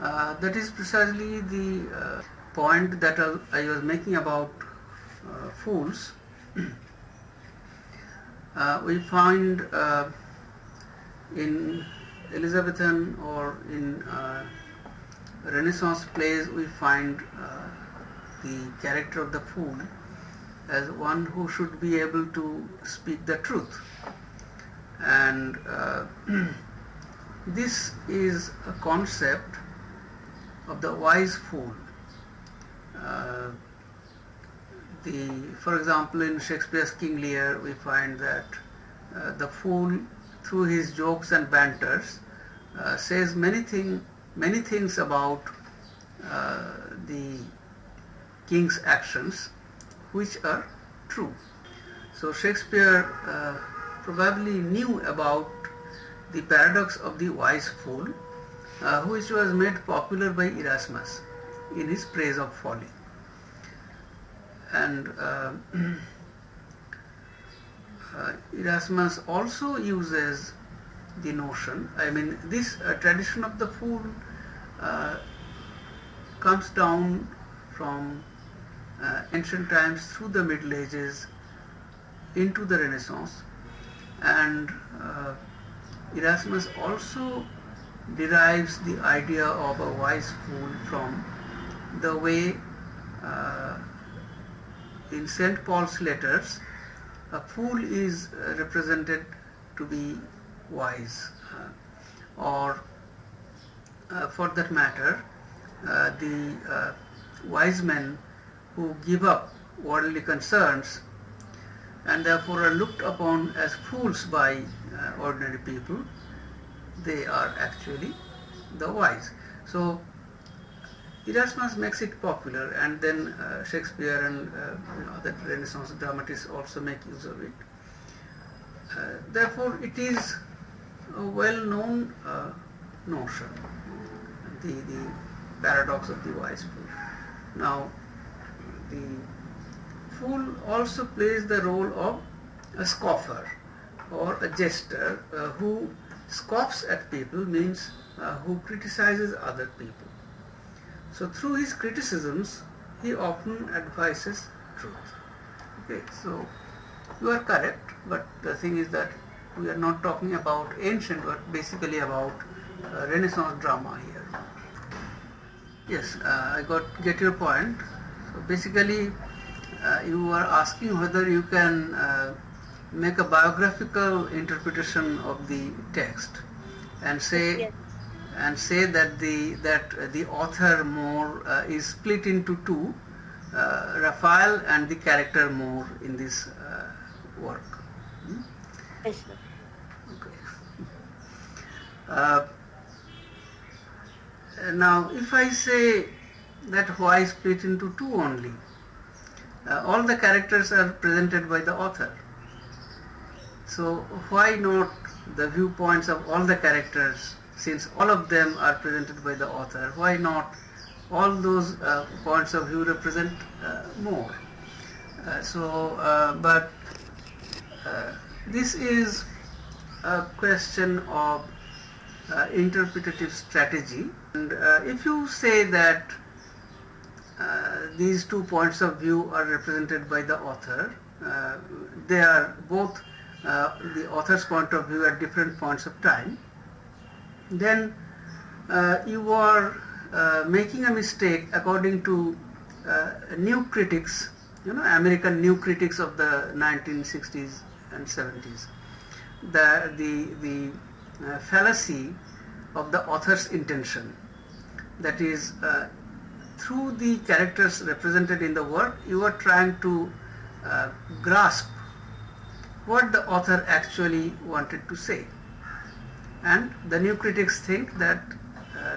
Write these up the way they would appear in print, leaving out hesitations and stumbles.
That is precisely the point that I was making about fools. We find in Elizabethan or in Renaissance plays, we find the character of the fool as one who should be able to speak the truth. And this is a concept of the wise fool. For example, in Shakespeare's King Lear, we find that the fool, through his jokes and banters, says many things about the king's actions, which are true. So Shakespeare probably knew about the paradox of the wise fool, which was made popular by Erasmus in his Praise of Folly. And Erasmus also uses the notion, this tradition of the fool comes down from ancient times through the Middle Ages into the Renaissance, and Erasmus also derives the idea of a wise fool from the way in St. Paul's letters a fool is represented to be wise, or for that matter the wise men who give up worldly concerns and therefore are looked upon as fools by ordinary people, they are actually the wise. So Erasmus makes it popular, and then Shakespeare and other Renaissance dramatists also make use of it. Therefore, it is a well-known notion, the paradox of the wise fool. Now, the fool also plays the role of a scoffer or a jester who scoffs at people, means who criticizes other people. So through his criticisms, he often advises truth. Okay, so you are correct, but the thing is that we are not talking about ancient, but basically about Renaissance drama here. Yes, I get your point. So basically, you are asking whether you can make a biographical interpretation of the text and say Yes. that the author more is split into two, Raphael and the character more in this work. Hmm? Yes, sir. Okay. Now, if I say that why split into two only, all the characters are presented by the author. So why not the viewpoints of all the characters, since all of them are presented by the author? Why not all those points of view represent more? But this is a question of interpretative strategy, and if you say that these 2 points of view are represented by the author, they are both the author's point of view at different points of time, then you are making a mistake according to new critics, American new critics of the 1960s and 70s. The fallacy of the author's intention. That is, through the characters represented in the work, you are trying to grasp what the author actually wanted to say. And the new critics think that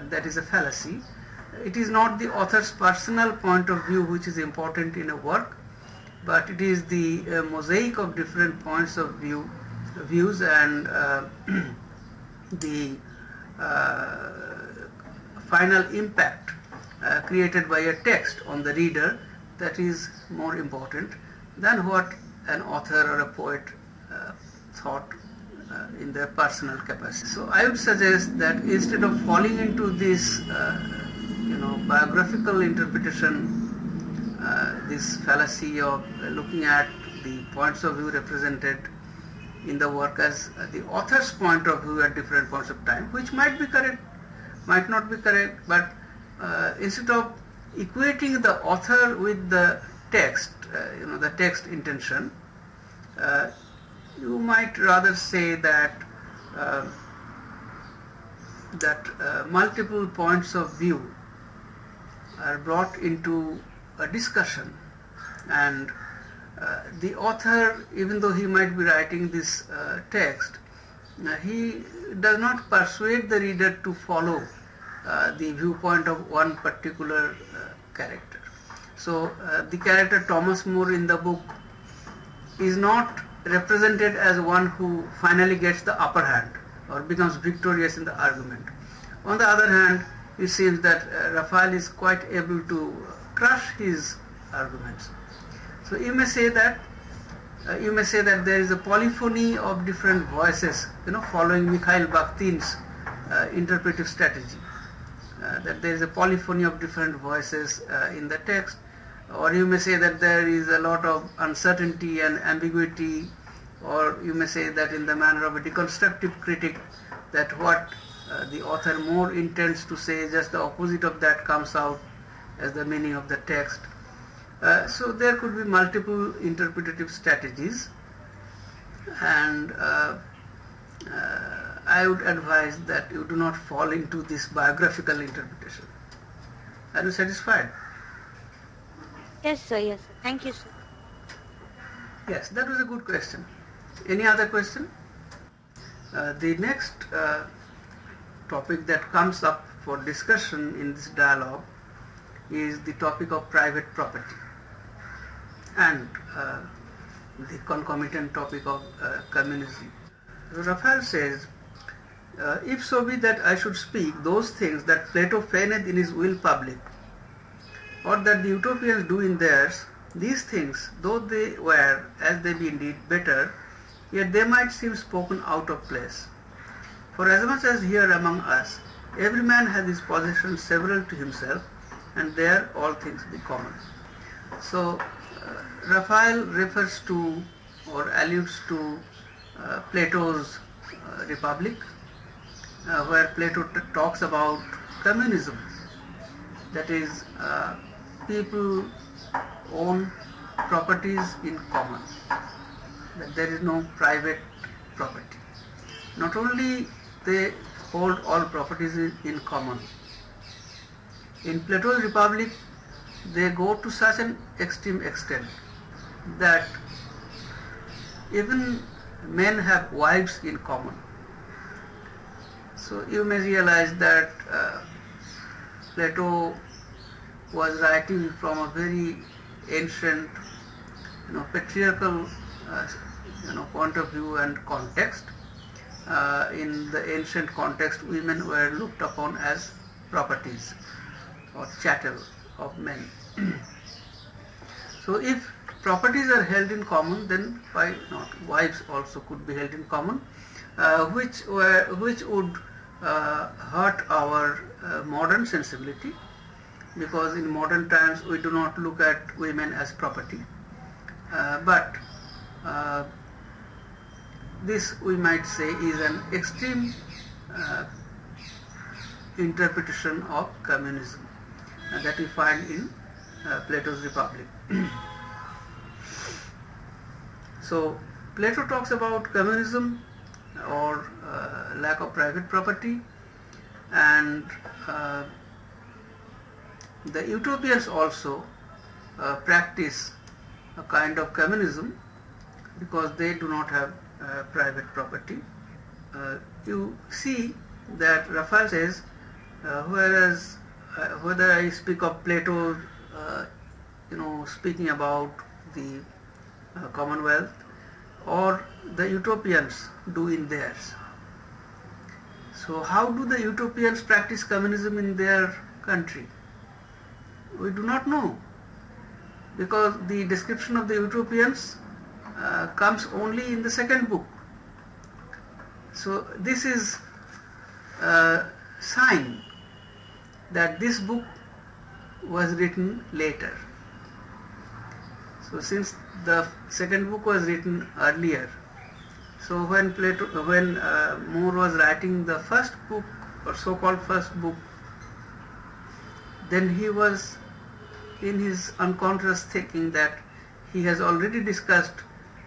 that is a fallacy. It is not the author's personal point of view which is important in a work, but it is the mosaic of different points of views and the final impact created by a text on the reader that is more important than what an author or a poet thought in their personal capacity. So I would suggest that instead of falling into this biographical interpretation, this fallacy of looking at the points of view represented in the work as the author's point of view at different points of time, which might be correct, might not be correct, but instead of equating the author with the text, the text intention, you might rather say that multiple points of view are brought into a discussion, and the author, even though he might be writing this text, he does not persuade the reader to follow the viewpoint of one particular character. So the character Thomas More in the book is not represented as one who finally gets the upper hand or becomes victorious in the argument. On the other hand, it seems that Raphael is quite able to crush his arguments. So you may say that there is a polyphony of different voices, following Mikhail Bakhtin's interpretive strategy. That there is a polyphony of different voices in the text, or you may say that there is a lot of uncertainty and ambiguity, or you may say that in the manner of a deconstructive critic, that what the author more intends to say, just the opposite of that comes out as the meaning of the text. So there could be multiple interpretative strategies, and I would advise that you do not fall into this biographical interpretation. Are you satisfied? Yes, sir. Yes, sir. Thank you, sir. Yes, that was a good question. Any other question? The next topic that comes up for discussion in this dialogue is the topic of private property and the concomitant topic of communism. Raphael says, if so be that I should speak those things that Plato feigned in his will public, or that the utopians do in theirs, these things, though they were, as they be indeed, better, yet they might seem spoken out of place. For as much as here among us, every man has his possessions several to himself, and there all things be common. So Raphael refers to or alludes to Plato's Republic, where Plato talks about communism. That is, people own properties in common, that there is no private property. Not only they hold all properties in common. In Plato's Republic, they go to such an extreme extent that even men have wives in common. So you may realize that Plato was writing from a very ancient, patriarchal, point of view and context. In the ancient context, women were looked upon as properties or chattel of men. So if properties are held in common, then why not wives also could be held in common, which would hurt our modern sensibility, because in modern times we do not look at women as property, but this we might say is an extreme interpretation of communism that we find in Plato's Republic. So Plato talks about communism or lack of private property, and the utopians also practice a kind of communism because they do not have private property. You see that Raphael says, whereas whether I speak of Plato, speaking about the Commonwealth, or the utopians do in theirs. So how do the utopians practice communism in their country? We do not know, because the description of the utopians comes only in the second book. So this is a sign that this book was written later. So since the second book was written earlier, so when More was writing the first book, or so-called first book, then he was in his unconscious thinking that he has already discussed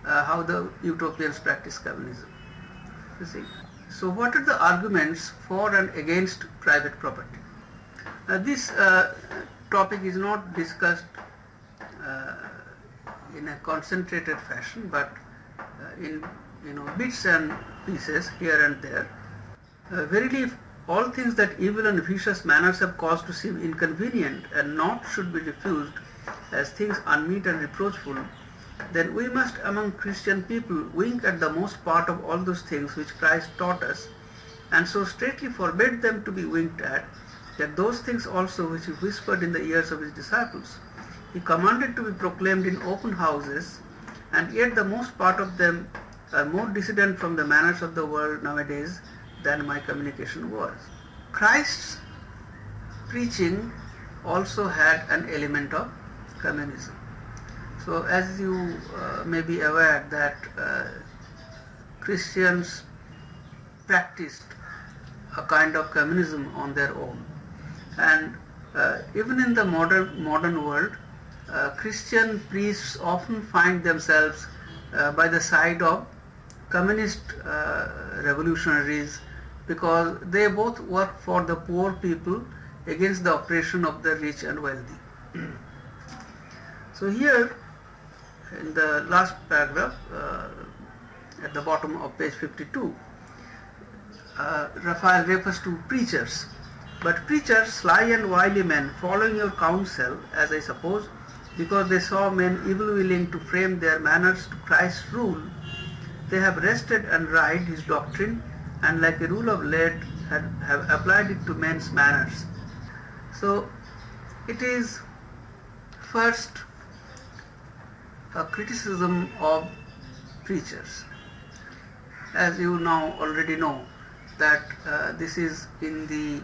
how the utopians practice communism. You see. So what are the arguments for and against private property? This topic is not discussed in a concentrated fashion, but in bits and pieces here and there. Verily, if all things that evil and vicious manners have caused to seem inconvenient and not should be refused as things unmeet and reproachful, then we must among Christian people wink at the most part of all those things which Christ taught us, and so straitly forbid them to be winked at, that those things also which he whispered in the ears of his disciples, he commanded to be proclaimed in open houses, and yet the most part of them are more dissident from the manners of the world nowadays than my communication was. Christ's preaching also had an element of communism. So as you may be aware that Christians practiced a kind of communism on their own, and even in the modern world, Christian priests often find themselves by the side of communist revolutionaries, because they both work for the poor people against the oppression of the rich and wealthy. So here in the last paragraph at the bottom of page 52, Raphael refers to preachers. But preachers, sly and wily men, following your counsel, as I suppose, because they saw men evil willing to frame their manners to Christ's rule, they have wrested and ried his doctrine, and like a rule of lead have applied it to men's manners. So it is first a criticism of preachers. As you now already know that this is in the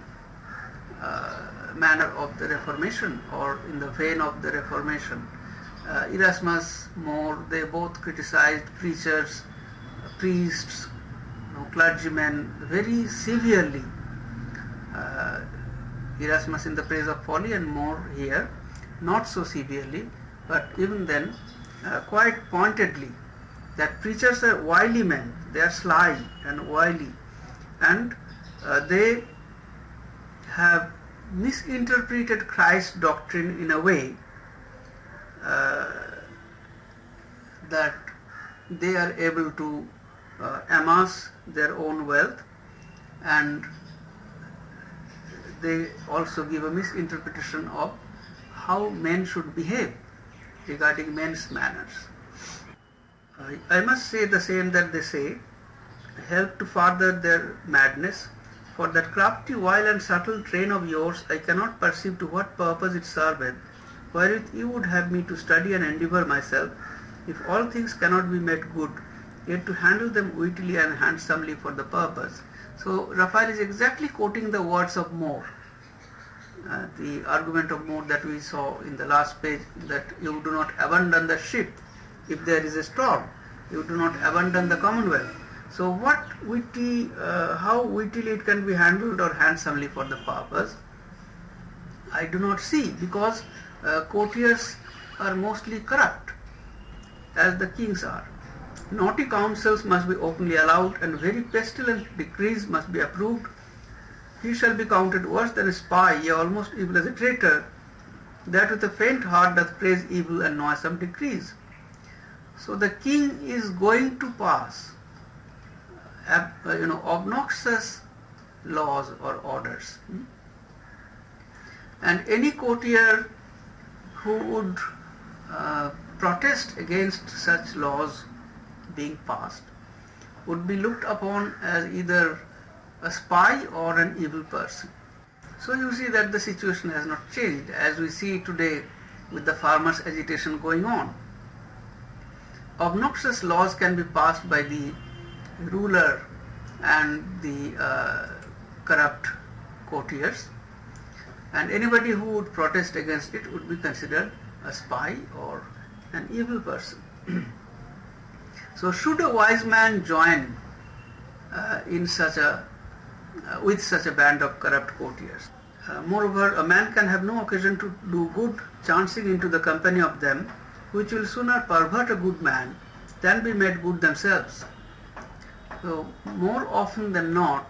manner of the Reformation, or in the vein of the Reformation. Erasmus, More, they both criticized preachers, priests, clergymen very severely. Erasmus in the praise of folly, and More here not so severely, but even then quite pointedly, that preachers are wily men, they are sly and wily, and they have misinterpreted Christ's doctrine in a way that they are able to amass their own wealth, and they also give a misinterpretation of how men should behave regarding men's manners. I must say the same that they say, help to further their madness, for that crafty, vile and subtle train of yours I cannot perceive to what purpose it serveth, wherewith you would have me to study and endeavour myself, if all things cannot be made good, yet to handle them wittily and handsomely for the purpose. So Raphael is exactly quoting the words of More, the argument of More that we saw in the last page, that you do not abandon the ship if there is a storm, you do not abandon the commonwealth. So what witty, how wittily it can be handled or handsomely for the purpose, I do not see, because courtiers are mostly corrupt, as the kings are. Naughty counsels must be openly allowed, and very pestilent decrees must be approved. He shall be counted worse than a spy, yea, almost evil as a traitor, that with a faint heart doth praise evil and noisome decrees. So the king is going to pass obnoxious laws or orders, and any courtier who would protest against such laws being passed would be looked upon as either a spy or an evil person. So you see that the situation has not changed, as we see today with the farmers' agitation going on. Obnoxious laws can be passed by the ruler and the corrupt courtiers, and anybody who would protest against it would be considered a spy or an evil person. So should a wise man join in such a with such a band of corrupt courtiers? Moreover, a man can have no occasion to do good chancing into the company of them, which will sooner pervert a good man than be made good themselves. So more often than not,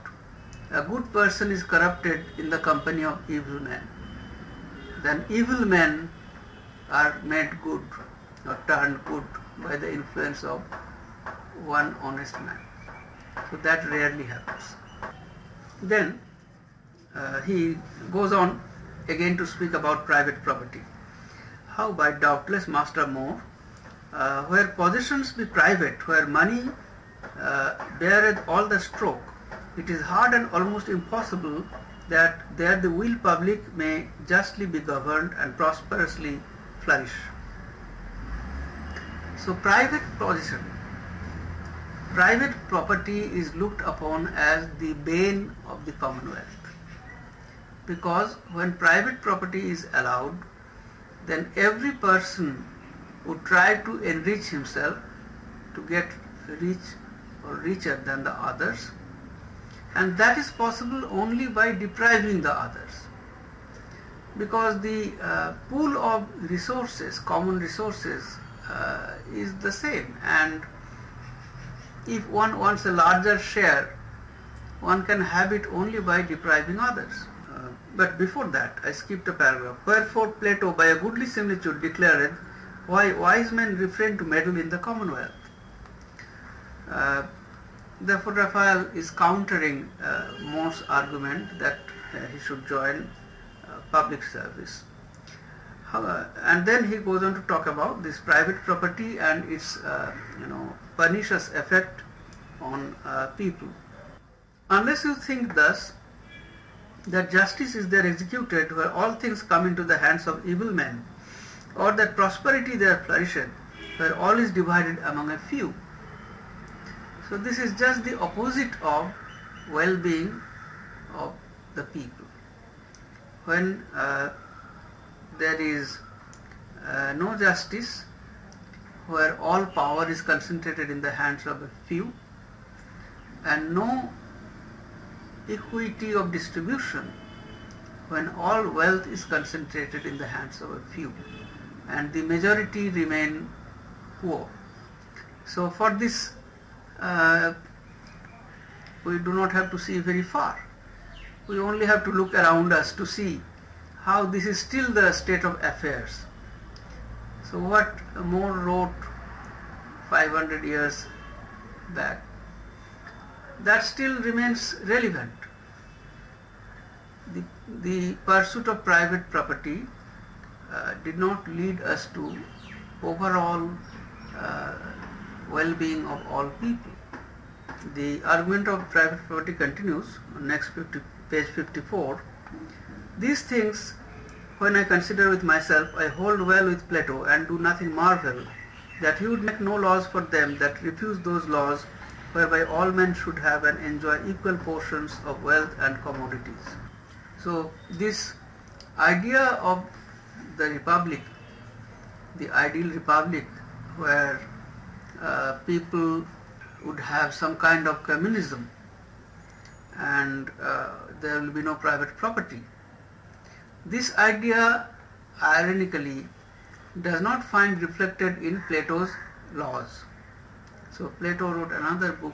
a good person is corrupted in the company of evil men. Then evil men are made good or turned good by the influence of one honest man. So that rarely happens. Then he goes on again to speak about private property. How by doubtless Master More, where possessions be private, where money beareth all the stroke, it is hard and almost impossible that there the will public may justly be governed and prosperously flourish. So private possession, private property is looked upon as the bane of the commonwealth, because when private property is allowed, then every person would try to enrich himself to get rich or richer than the others, and that is possible only by depriving the others, because the pool of resources, common resources, is the same, and if one wants a larger share, one can have it only by depriving others. But before that, I skipped a paragraph. Wherefore Plato by a goodly similitude declared, why wise men refrain to meddle in the commonwealth. Therefore Raphael is countering More's argument that he should join public service. And then he goes on to talk about this private property and its pernicious effect on people. Unless you think thus, that justice is there executed where all things come into the hands of evil men, or that prosperity there flourisheth where all is divided among a few. So this is just the opposite of well-being of the people. When there is no justice, where all power is concentrated in the hands of a few, and no equity of distribution, when all wealth is concentrated in the hands of a few and the majority remain poor. So for this we do not have to see very far. We only have to look around us to see how this is still the state of affairs. So what More wrote 500 years back, that still remains relevant. The pursuit of private property did not lead us to overall well-being of all people. The argument of private property continues on page 54. These things, when I consider with myself, I hold well with Plato and do nothing marvel that he would make no laws for them that refuse those laws whereby all men should have and enjoy equal portions of wealth and commodities. So this idea of the republic, the ideal republic where people would have some kind of communism and there will be no private property. This idea, ironically, does not find reflected in Plato's laws. So Plato wrote another book,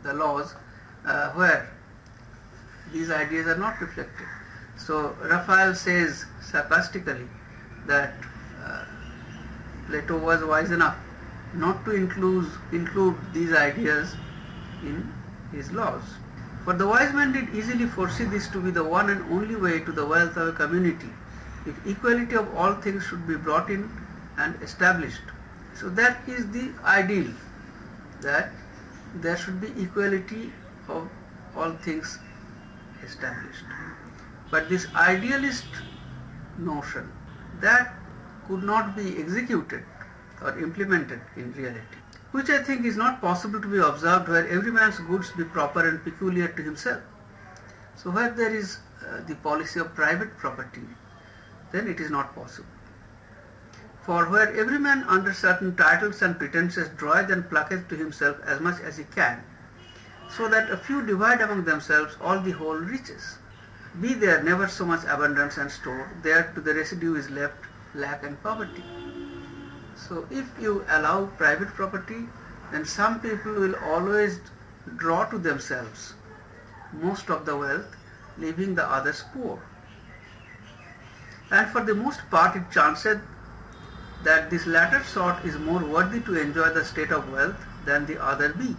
The Laws, where these ideas are not reflected. So Raphael says sarcastically that Plato was wise enough not to include these ideas in his laws. For the wise man did easily foresee this to be the one and only way to the wealth of a community, if equality of all things should be brought in and established. So that is the ideal, that there should be equality of all things established. But this idealist notion, that could not be executed or implemented in reality, which I think is not possible to be observed where every man's goods be proper and peculiar to himself. So where there is the policy of private property, then it is not possible. For where every man under certain titles and pretenses draweth and plucketh to himself as much as he can, so that a few divide among themselves all the whole riches. Be there never so much abundance and store, there to the residue is left lack and poverty. So if you allow private property, then some people will always draw to themselves most of the wealth, leaving the others poor. And for the most part it chanceth that this latter sort is more worthy to enjoy the state of wealth than the other be.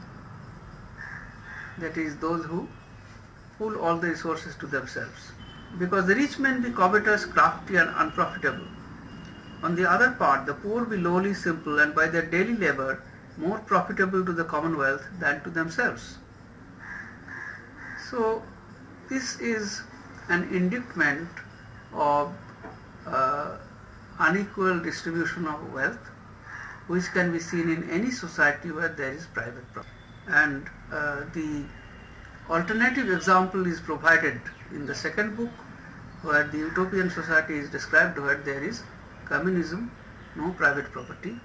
That is, those who pull all the resources to themselves. Because the rich men be covetous, crafty and unprofitable. On the other part, the poor be lowly, simple, and by their daily labor more profitable to the commonwealth than to themselves. So this is an indictment of unequal distribution of wealth, which can be seen in any society where there is private property. And the alternative example is provided in the second book, where the utopian society is described, where there is communism, no private property,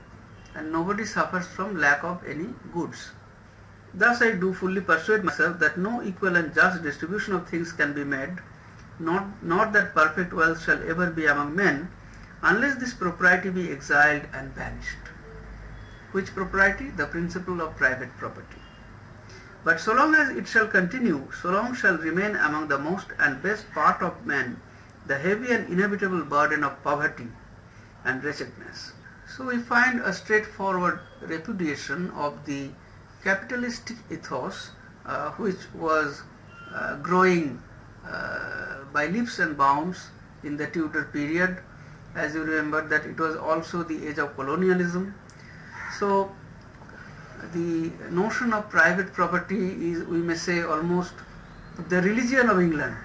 and nobody suffers from lack of any goods. Thus I do fully persuade myself that no equal and just distribution of things can be made, not that perfect wealth shall ever be among men, unless this propriety be exiled and banished. Which propriety? The principle of private property. But so long as it shall continue, so long shall remain among the most and best part of men the heavy and inevitable burden of poverty and wretchedness. So we find a straightforward repudiation of the capitalistic ethos, which was growing by leaps and bounds in the Tudor period. As you remember, that it was also the age of colonialism. So the notion of private property is, we may say, almost the religion of England,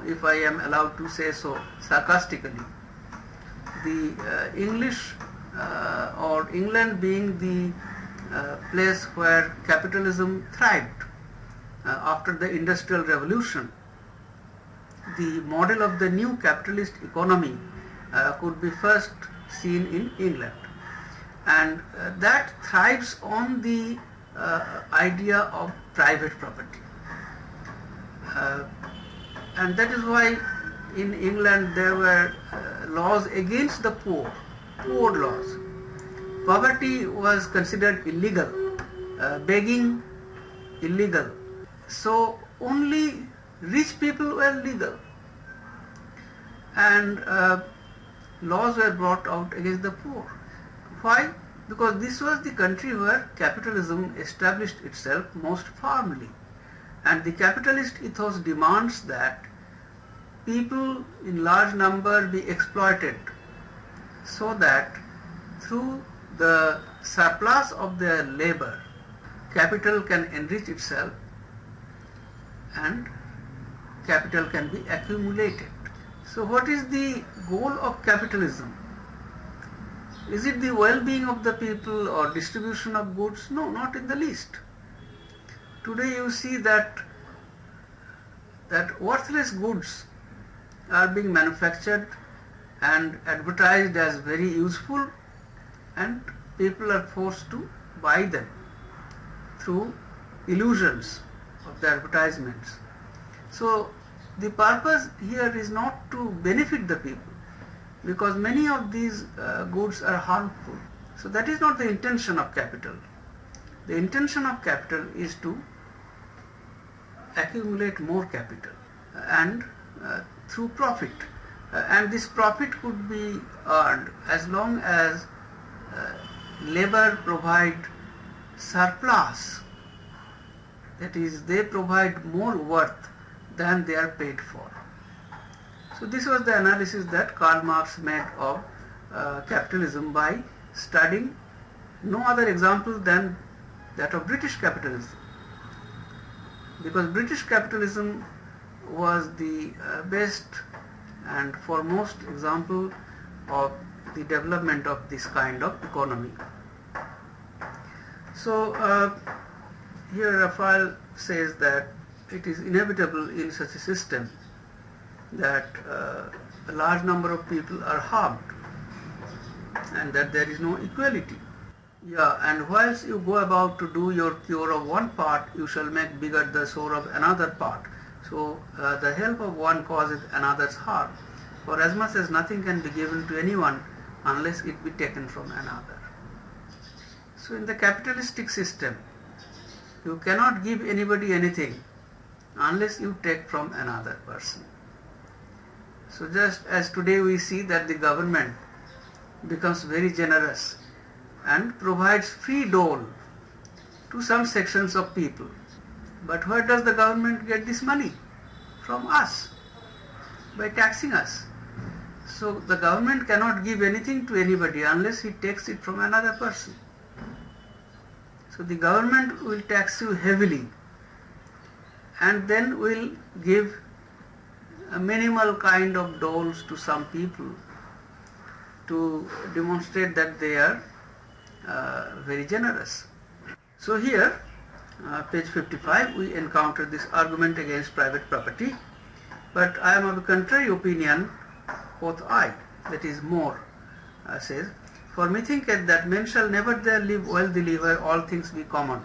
if I am allowed to say so sarcastically. The English or England being the place where capitalism thrived after the Industrial Revolution, the model of the new capitalist economy could be first seen in England, and that thrives on the idea of private property, and that is why in England there were laws against the poor laws. Poverty was considered illegal, begging illegal, so only rich people were legal, and laws were brought out against the poor. Why? Because this was the country where capitalism established itself most firmly, and the capitalist ethos demands that people in large number be exploited, so that through the surplus of their labor, capital can enrich itself and capital can be accumulated. So what is the goal of capitalism? Is it the well-being of the people or distribution of goods? No, not in the least. Today you see that worthless goods are being manufactured and advertised as very useful, and people are forced to buy them through illusions of the advertisements. So the purpose here is not to benefit the people, because many of these goods are harmful. So that is not the intention of capital. The intention of capital is to accumulate more capital and through profit, and this profit could be earned as long as labor provide surplus, that is, they provide more worth than they are paid for. So this was the analysis that Karl Marx made of capitalism by studying no other example than that of British capitalism, because British capitalism was the best and foremost example of the development of this kind of economy. So here Raphael says that it is inevitable in such a system that a large number of people are harmed and that there is no equality. Yeah, and whilst you go about to do your cure of one part, you shall make bigger the sore of another part. So the help of one causeth another's harm. For as much as nothing can be given to anyone unless it be taken from another. So in the capitalistic system, you cannot give anybody anything unless you take from another person. So just as today we see that the government becomes very generous and provides free dole to some sections of people. But where does the government get this money? From us, by taxing us. So the government cannot give anything to anybody unless he takes it from another person. So the government will tax you heavily and then will give a minimal kind of doles to some people to demonstrate that they are very generous. So here, page 55, we encounter this argument against private property, but I am of a contrary opinion, quoth I, that is More, says, for me thinketh that men shall never there live wealthily where all things be common.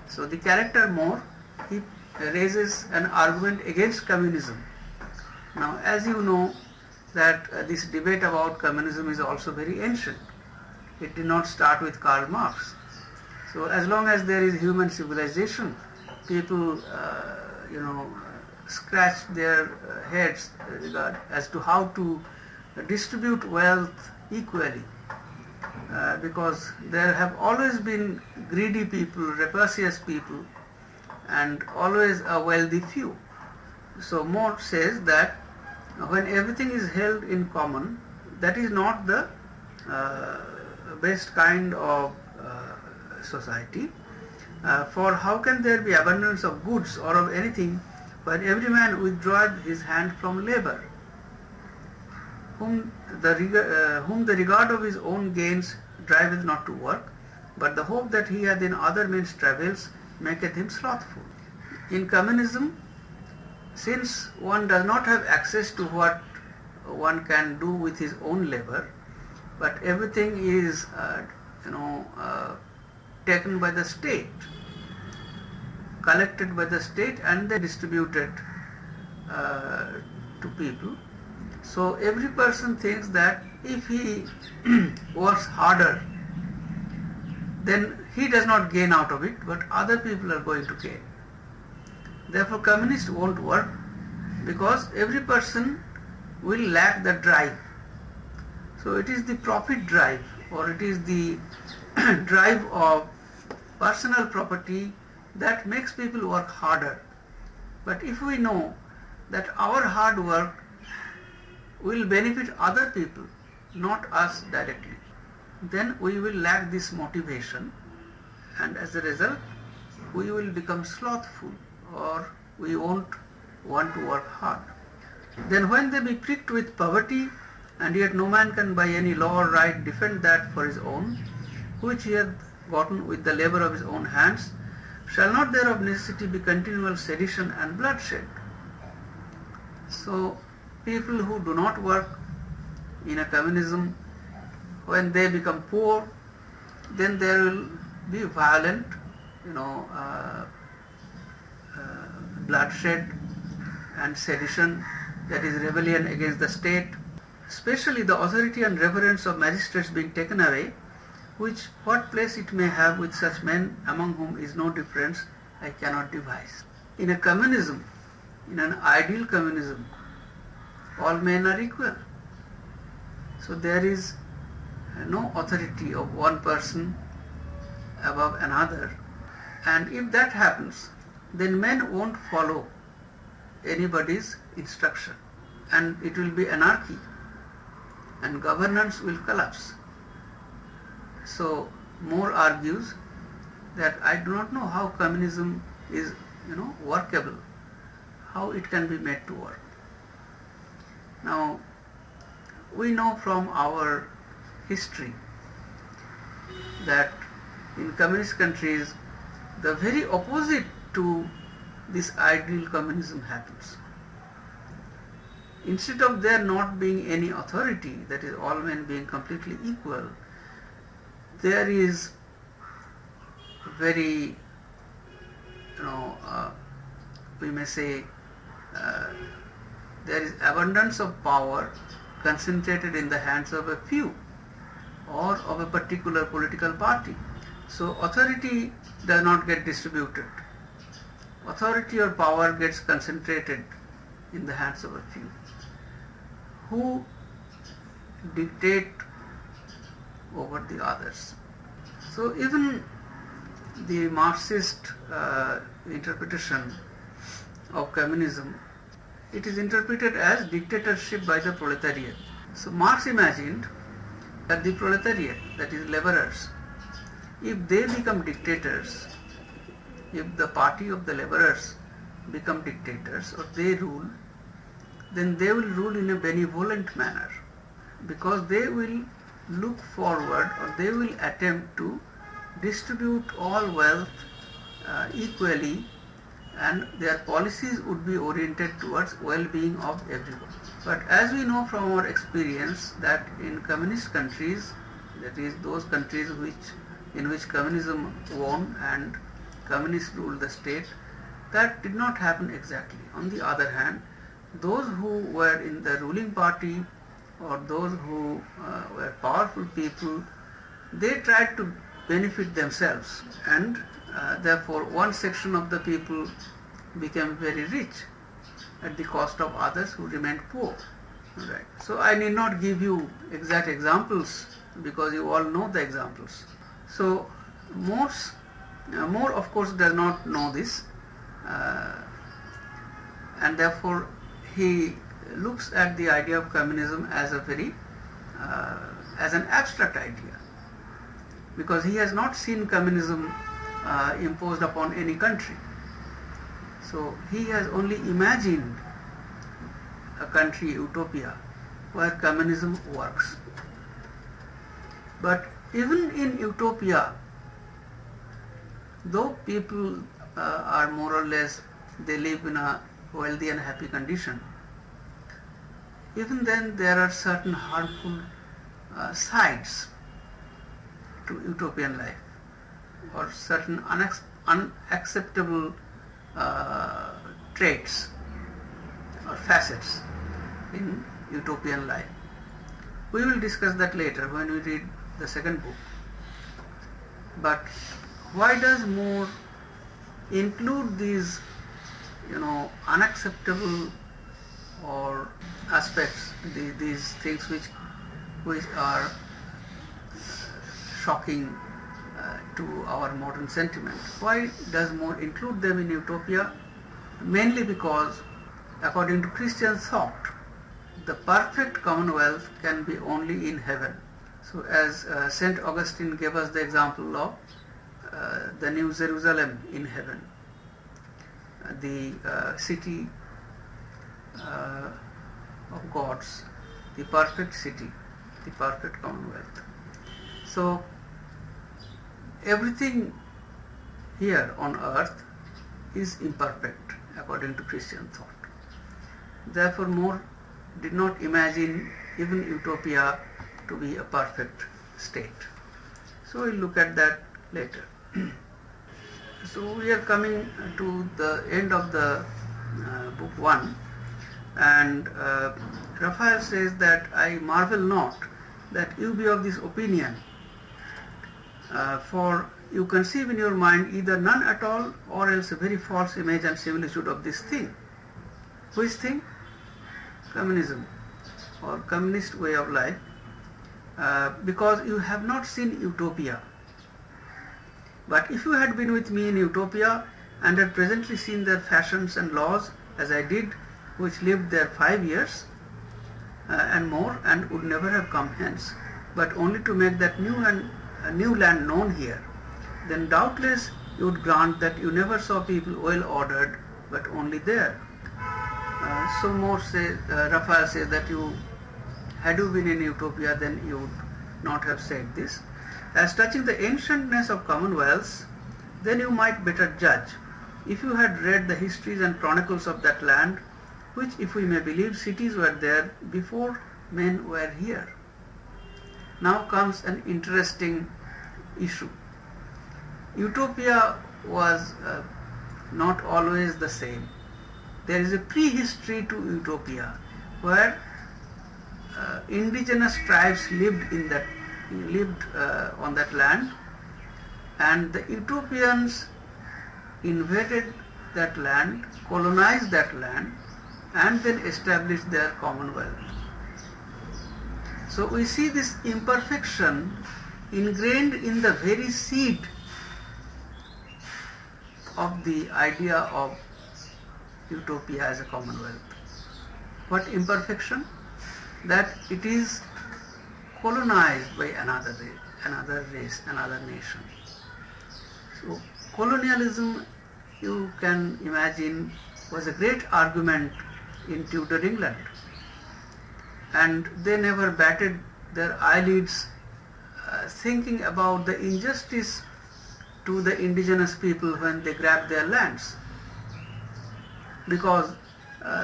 So the character More, he raises an argument against communism. Now as you know that this debate about communism is also very ancient. It did not start with Karl Marx. So as long as there is human civilization, people, scratch their heads as to how to distribute wealth equally. Because there have always been greedy people, rapacious people, and always a wealthy few. So More says that when everything is held in common, that is not the best kind of society. For how can there be abundance of goods or of anything when every man withdraweth his hand from labour, whom the regard of his own gains driveth not to work, but the hope that he hath in other men's travails maketh him slothful. In communism, since one does not have access to what one can do with his own labour, but everything is taken by the state, collected by the state and then distributed to people. So every person thinks that if he works harder, then he does not gain out of it, but other people are going to gain. Therefore communists won't work because every person will lack the drive. So it is the profit drive, or it is the drive of personal property that makes people work harder. But if we know that our hard work will benefit other people, not us directly, then we will lack this motivation, and as a result we will become slothful, or we won't want to work hard. Then when they be pricked with poverty, and yet no man can by any law or right defend that for his own, which he hath gotten with the labour of his own hands, shall not there of necessity be continual sedition and bloodshed? So people who do not work in a communism, when they become poor, then there will be violent, bloodshed and sedition, that is rebellion against the state, especially the authority and reverence of magistrates being taken away, which what place it may have with such men among whom is no difference, I cannot devise. In a communism, in an ideal communism, all men are equal. So there is no authority of one person above another. And if that happens, then men won't follow anybody's instruction, and it will be anarchy, and governance will collapse. So More argues that I do not know how communism is workable, how it can be made to work. Now we know from our history that in communist countries, the very opposite to this ideal communism happens. Instead of there not being any authority, that is all men being completely equal, there is very, we may say, there is abundance of power concentrated in the hands of a few or of a particular political party. So authority does not get distributed. Authority or power gets concentrated in the hands of a few who dictate over the others. So even the Marxist interpretation of communism, it is interpreted as dictatorship by the proletariat. So Marx imagined that the proletariat, that is laborers, if they become dictators, if the party of the laborers become dictators or they rule, then they will rule in a benevolent manner, because they will look forward or they will attempt to distribute all wealth equally, and their policies would be oriented towards well-being of everyone. But as we know from our experience that in communist countries, that is those countries in which communism won and communists ruled the state, that did not happen exactly. On the other hand, those who were in the ruling party or those who were powerful people, they tried to benefit themselves, and therefore one section of the people became very rich at the cost of others who remained poor. Right. So I need not give you exact examples because you all know the examples. So More of course does not know this, and therefore he looks at the idea of communism as as an abstract idea, because he has not seen communism imposed upon any country. So he has only imagined a country, utopia, where communism works. But even in utopia, though people are more or less, they live in a wealthy and happy condition, even then there are certain harmful sides to utopian life, or certain unacceptable traits or facets in utopian life. We will discuss that later when we read the second book. But why does More include these, unacceptable or aspects, these things which are shocking to our modern sentiment? Why does More include them in utopia? Mainly because, according to Christian thought, the perfect commonwealth can be only in heaven. So as St. Augustine gave us the example of the New Jerusalem in heaven, the city of gods, the perfect city, the perfect commonwealth. So everything here on earth is imperfect according to Christian thought. Therefore More did not imagine even utopia to be a perfect state. So we'll look at that later. So we are coming to the end of the book 1, and Raphael says that I marvel not that you be of this opinion, for you conceive in your mind either none at all or else a very false image and similitude of this thing. Which thing? Communism or communist way of life, because you have not seen utopia. But if you had been with me in utopia and had presently seen their fashions and laws as I did, which lived there 5 years and more, and would never have come hence, but only to make that new land known here, then doubtless you would grant that you never saw people well ordered, but only there. So More says, Raphael says that had you been in utopia, then you would not have said this. As touching the ancientness of commonwealths, then you might better judge, if you had read the histories and chronicles of that land, which, if we may believe, cities were there before men were here. Now comes an interesting issue. Utopia was not always the same. There is a prehistory to utopia, where indigenous tribes lived on that land, and the utopians invaded that land, colonized that land, and then established their commonwealth. So we see this imperfection ingrained in the very seed of the idea of utopia as a commonwealth. What imperfection? That it is colonized by another race, another nation. So colonialism, you can imagine, was a great argument in Tudor England, and they never batted their eyelids thinking about the injustice to the indigenous people when they grabbed their lands, because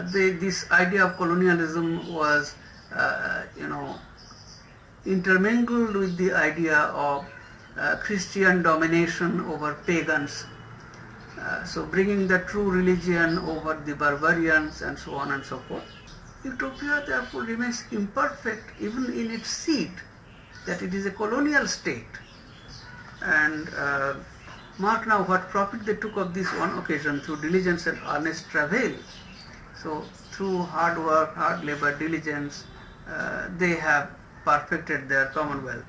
this idea of colonialism was intermingled with the idea of Christian domination over pagans, so bringing the true religion over the barbarians and so on and so forth. Utopia therefore remains imperfect even in its seed, that it is a colonial state. And mark now what profit they took of this one occasion through diligence and earnest travail. So through hard work, hard labor, diligence, they have perfected their commonwealth.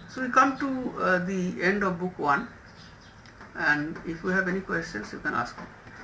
So we come to the end of book 1, and if you have any questions you can ask me.